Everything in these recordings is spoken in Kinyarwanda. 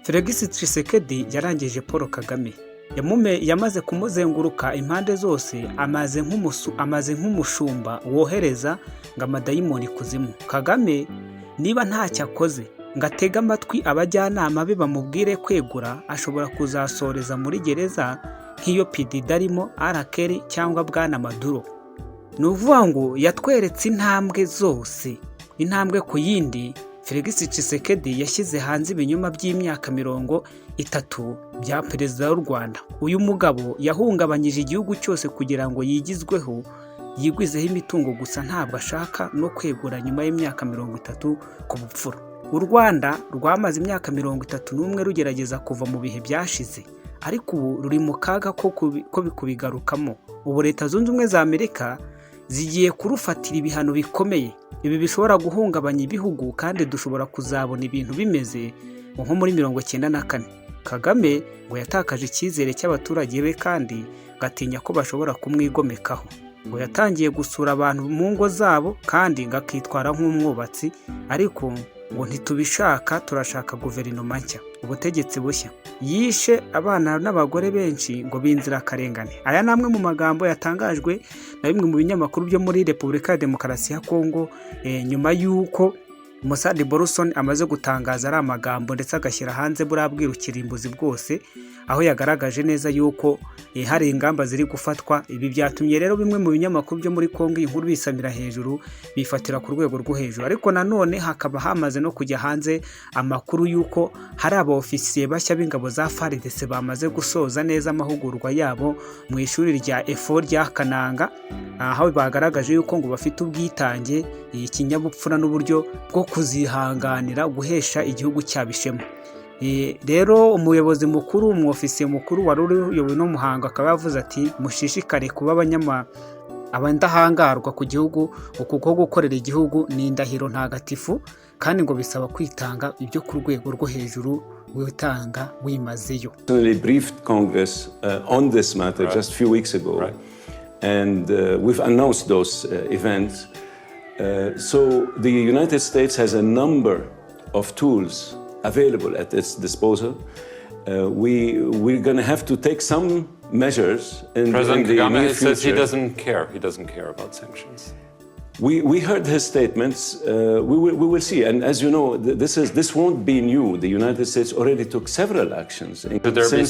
Felix Tshisekedi yarangije Paul Kagame, yamaze kumuzenguruka impande zose, amaze nk'umushumba wohereza ngo amadayimoni kuzimu. Kagame niba ntacyo akoze ngo atege amatwi abajyanama be bamubwire kwegura, ashobora kuzasoreza muri gereza nk'iyo PDD arimo, Arakeri cyangwa Bwana Maduro. Ni ukuvuga ngo yatweretse intambwe zose, intambwe ku yindi. Felix Tshisekedi yashyize hanze ibinyoma by'imyaka 30 bya perezida w'u Rwanda. Uyu mugabo yahungabanyije igihugu cyose kugira ngo yigizweho, yigwizeho imitungo gusa, ntabwo ashaka no kwegura nyuma y'imyaka 30 ku bupfura. U Rwanda rwamaze imyaka 31 rugerageza kuva mu bihe byashize, ariko ubu ruri mu kaga ko kubigarukamo. Ubu Leta Zunze Ubumwe za Amerika zigiye kurufatira ibihano bikomeye. Ibi bishobora guhungabanya ibihugu, kandi dushobora kuzabona ibintu bimeze nko muri 1994. Kagame ngo yatakaje icyizere cy'abaturage be, kandi gatinya ko bashobora kumwigomekaho. Ngo yatangiye gusura abantu mu ngo zabo, kandi ngakitwara nk'umwubatsi, ariko ngo ntitubishaka, turashaka guverinoma nshya, ubutegetsi bushya. Yishe abana n'abagore benshi ngo binzira akarengane. Aya namwe mu magambo yatangajwe na bimwe mu binyamakuru byo muri Repubulika ya Demokarasi ya Kongo, nyuma y'uko Musadi Boruson amaze gutangaza ari amagambo ndetse agashyira hanze buriya bwirukirimbuzi bwose, aho yagaragaje neza yuko hari ingamba ziri gufatwa. Ibi byatumye rero bimwe mu binyamakuru byo muri Kongo inkuru bisamira hejuru, bifatira ku rwego rwo hejuru. Ariko nanone hakaba hamaze no kujya hanze amakuru yuko hari abaofisiye bashya b'ingabo za FARDC bamaze gusoza neza amahugurwa yabo mu ishuri rya EFO rya Kananga, aho bagaragaje yuko ngo bafite ubwitange, ikinyabupfura n'uburyo bwo kuzihanganira guhesha igihugu cyabishema. Rero umuyobozi mukuru, umwofisiye mukuru wari uyoboye no muhanga, akaba yavuze ati mushishikare kuba abandahangarwa ku gihugu, kuko gukorera igihugu ni indahiro ntagatifu, kandi ngo bisaba kwitanga ibyo ku rwego rwo hejuru, witanga wimazeyo. I briefed Congress on this matter just a few weeks ago, and we've announced those events. So the United States has a number of tools available at its disposal. We're going to have to take some measures in President the Kagame near says he future. doesn't care. He doesn't care about sanctions. We heard his statements. We will see. And as you know, this won't be new. The United States already took several actions. Should there be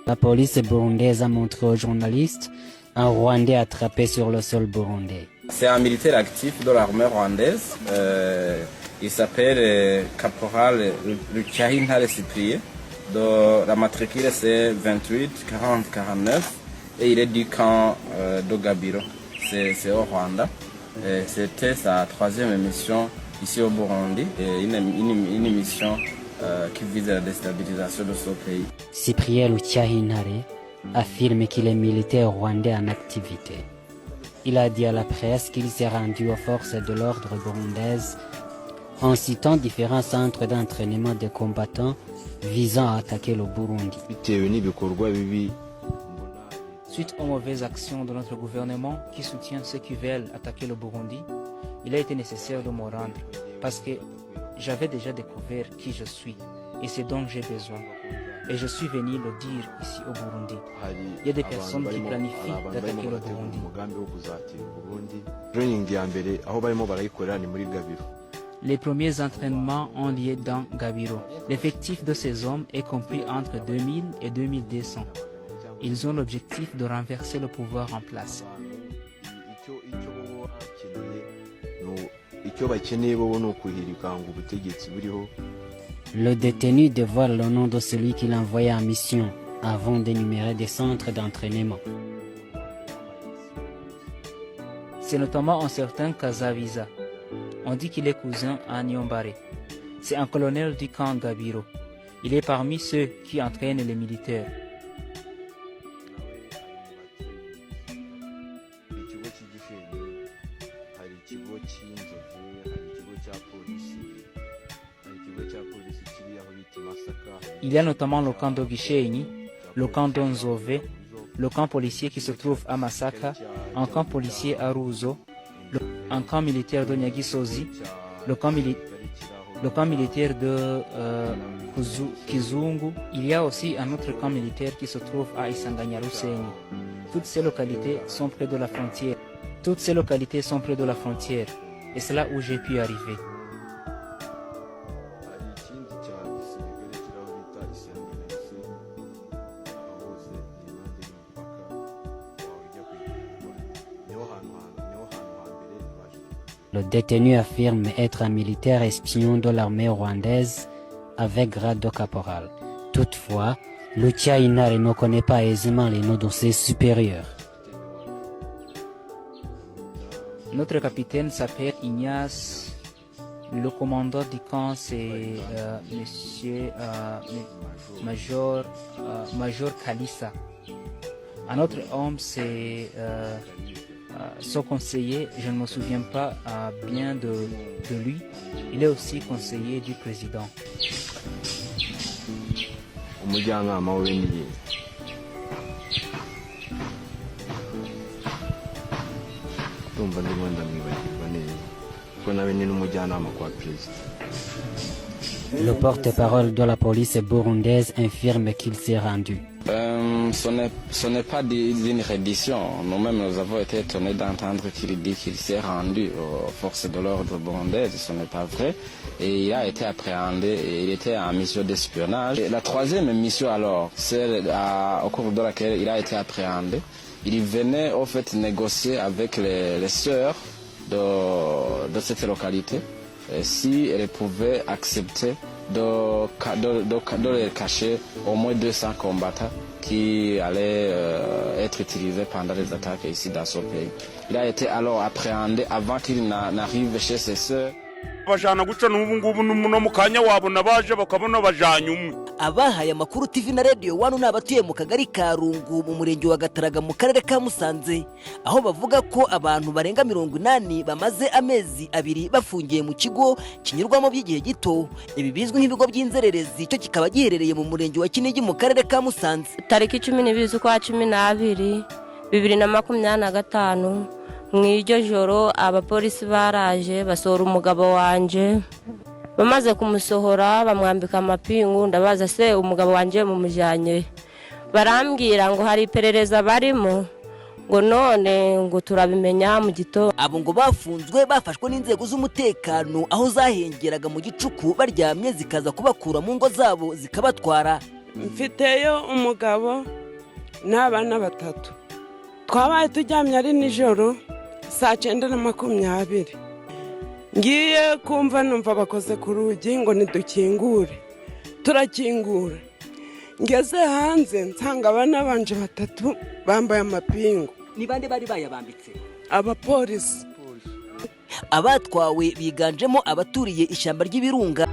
La police burundaise a montré aux journalistes un Rwandais attrapé sur le sol burundais. C'est un militaire actif de l'armée rwandaise. Il s'appelle Caporal Rucyahintare Cyprien. La matricule c'est 28 40 49 et il est du camp de Gabiro. C'est au Rwanda. C'était sa 3e mission ici au Burundi, une mission qui vise la déstabilisation de ce pays. Cyprien Rucyahintare affirme qu'il est militaire rwandais en activité. Il a dit à la presse qu'il s'est rendu aux forces de l'ordre burundaises en citant différents centres d'entraînement des combattants visant à attaquer le Burundi. Suite aux mauvaises actions de notre gouvernement qui soutient ceux qui veulent attaquer le Burundi, il a été nécessaire de me rendre parce que j'avais déjà découvert qui je suis et ce dont j'ai besoin. Et je suis venu le dire ici au Burundi. Il y a des personnes qui planifient d'attaquer le Burundi. Les premiers entraînements ont lieu dans Gabiro. L'effectif de ces hommes est compris entre 2000 et 2200. Ils ont l'objectif de renverser le pouvoir en place. Le détenu dévoile le nom de celui qu'il a envoyé en mission avant d'énumérer des centres d'entraînement. C'est notamment un certain Kazaviza. On dit qu'il est cousin à Nyombare. C'est un colonel du camp Gabiro. Il est parmi ceux qui entraînent les militaires. Il y a notamment le camp d'Ogishenyi, le camp d'Onzove, le camp policier qui se trouve à Masaka, un camp policier à Ruzo, un camp militaire de Nyagisozi, le camp militaire de Kizungu. Il y a aussi un autre camp militaire qui se trouve à Isanganyarusenyi. Toutes ces localités sont près de la frontière. Et c'est là où j'ai pu arriver. Le détenu affirme être un militaire espion de l'armée rwandaise avec grade de caporal. Toutefois, Rucyahintare ne connaît pas aisément les noms de ses supérieurs. Notre capitaine s'appelle Ignace. Le commandant du camp, c'est Monsieur Major Kalissa. Un autre homme, c'est son conseiller. Je ne me souviens pas bien de lui. Il est aussi conseiller du président. Umujyanama we ni ndumva ndimo ndamwibagirwa neza kuko nawe ni n'umujyanama kwa perezida. Le porte-parole de la police burundaise affirme qu'il s'est rendu. Ce n'est pas d'une reddition. Nous-mêmes, nous avons été étonnés d'entendre qu'il dit qu'il s'est rendu aux forces de l'ordre burundaises. Ce n'est pas vrai. Et il a été appréhendé et il était en mission d'espionnage. Et la 3e mission alors, c'est au cours de laquelle il a été appréhendé. Il venait au fait négocier avec les sœurs de cette localité si elles pouvaient accepter de les cacher au moins 200 combattants qui allaient être utilisés pendant les attaques ici dans ce pays. Il a été alors appréhendé avant qu'il n'arrive chez ses sœurs. Abahaye amakuru TV na Radio 1 n'abatuye mu kagari ka Rungu mu murenge wa Gataraga mu karere ka Musanze, aho bavuga ko abantu barenga 80 bamaze amezi 2 bafungiye mu kigo kinyurwamo by'igihe gito. Ibi bizwi nk'ibigo by'inzererezi, cyo kikaba giherereye mu murenge wa Kinigi mu karere ka Musanze. Tariki 12 z'ukwa 12 2025 mw'iryo joro abapolisi baraje basohora umugabo wanje. Bamaze kumusohora bamwambika amapingu, ndabaza se umugabo wanje mu mujanye. Barambwira ngo hari iperereza barimo, ngo none ngo turabimenya mu gito. Abo ngo bafunzwe bafashwe n'inzego z'umutekano aho zahengeraga mu gicuku baryamye zikaza kubakura mu ngo zabo zikabatwara. Mfiteyo umugabo n'abana 3 twabaye tujyamye ari nijoro saa 9:20 ngiye kumva numva bakoze ku rugi ngo nidukingure turakingura ngeze hanze nsanga abana banje 3 bambaye amapingu. Ni bande bari bayabambitse? Abapolisi. Abatwawe biganjemo abaturiye ishyamba ry'ibirunga.